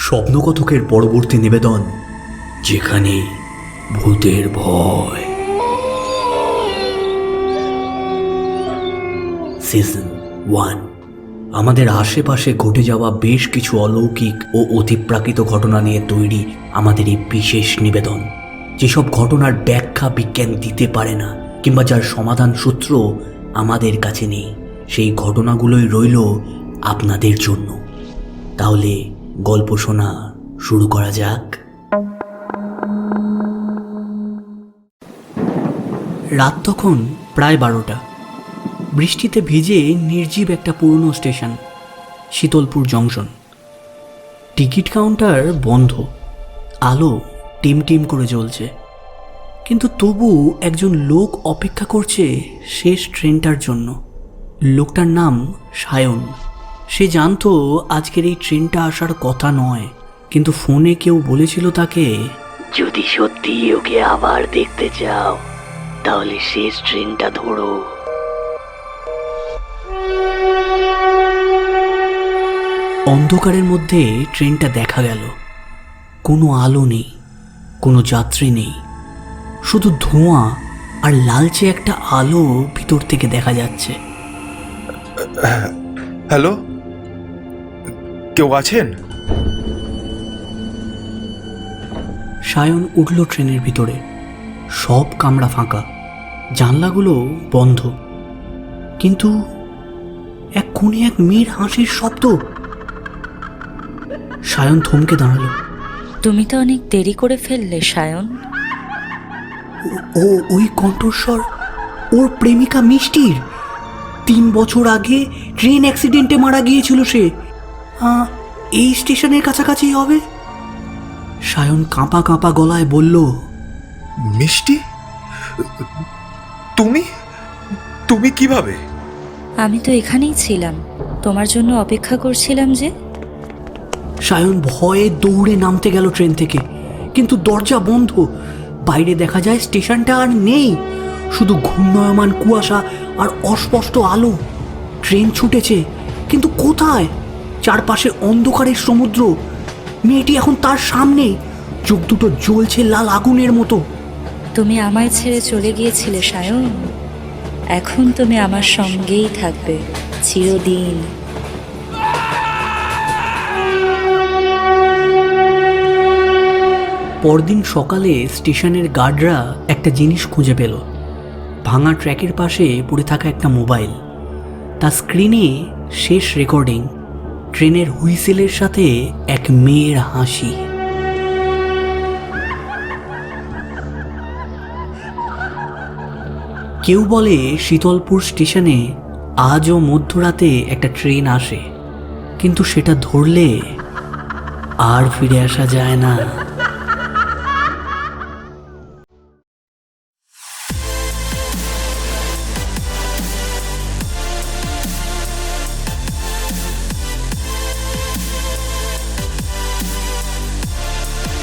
স্বপ্নকথকের পরবর্তী নিবেদন, যেখানে ভূতের ভয়। সিজন 1। আমাদের আশেপাশে ঘটে যাওয়া বেশ কিছু অলৌকিক ও অতিপ্রাকৃত ঘটনা নিয়ে তৈরি আমাদের এই বিশেষ নিবেদন। যেসব ঘটনার ব্যাখ্যা বিজ্ঞান দিতে পারে না, কিংবা যার সমাধান সূত্র আমাদের কাছে নেই, সেই ঘটনাগুলোই রইল আপনাদের জন্য। তাহলে গল্প শোনা শুরু করা যাক। রাত তখন প্রায় 12টা। বৃষ্টিতে ভিজে নির্জীব একটা পুরনো station, Shitalpur junction. Ticket counter বন্ধ, আলো টিম টিম করে জ্বলছে, কিন্তু তবু একজন লোক অপেক্ষা করছে শেষ ট্রেনটার জন্য। লোকটার নাম সায়ন। সে জানতো আজকের এই ট্রেনটা আসার কথা নয়, কিন্তু ফোনে কেউ বলেছিল তাকে, যদি সত্যি ওকে আবার দেখতে চাও তাহলে শেষ ট্রেনটা ধরো। অন্ধকারের মধ্যে ট্রেনটা দেখা গেল। কোনো আলো নেই, কোনো যাত্রী নেই, শুধু ধোঁয়া আর লালচে একটা আলো ভিতর থেকে দেখা যাচ্ছে। হ্যালো, কেউ আছেন? সায়ন উঠল ট্রেনের ভিতরে। সব কামরা ফাঁকা, জানলাগুলো বন্ধ, কিন্তু এক কোণে এক মেয়ের হাসির শব্দ। সায়ন থমকে দাঁড়ালো। তুমি তো অনেক দেরি করে ফেললে সায়ন। ওই কণ্ঠস্বর ওর প্রেমিকা মিষ্টির। 3 বছর আগে ট্রেন অ্যাক্সিডেন্টে মারা গিয়েছিল সে। এই স্টেশনের কাছাকাছি হবে। সায়ন কাঁপা কাঁপা গলায় বলল, মিষ্টি? তুমি তুমি কিভাবে? আমি তো এখানেই ছিলাম, তোমার জন্য অপেক্ষা করছিলাম যে। সায়ন ভয়ে দৌড়ে নামতে গেল ট্রেন থেকে, কিন্তু দরজা বন্ধ। বাইরে দেখা যায় স্টেশনটা আর নেই, শুধু ঘূর্ণায়মান কুয়াশা আর অস্পষ্ট আলো। ট্রেন ছুটেছে, কিন্তু কোথায়? চারপাশে অন্ধকারের সমুদ্র। মেয়েটি এখন তার সামনে, চোখ দুটো জ্বলছে লাল আগুনের মতো। তুমি আমায় ছেড়ে চলে গিয়েছিলে সায়ন, এখন তুমি আমার সঙ্গেই থাকবে চিরদিন। পরদিন সকালে স্টেশনের গার্ডরা একটা জিনিস খুঁজে পেল। ভাঙা ট্র্যাকের পাশে পড়ে থাকা একটা মোবাইল। তার স্ক্রিনে শেষ রেকর্ডিং, ট্রেনের হুইসেলের সাথে এক মেয়ের হাসি। কেউ বলে শীতলপুর স্টেশনে আজও মধ্যরাতে একটা ট্রেন আসে, কিন্তু সেটা ধরলে আর ফিরে আসা যায় না।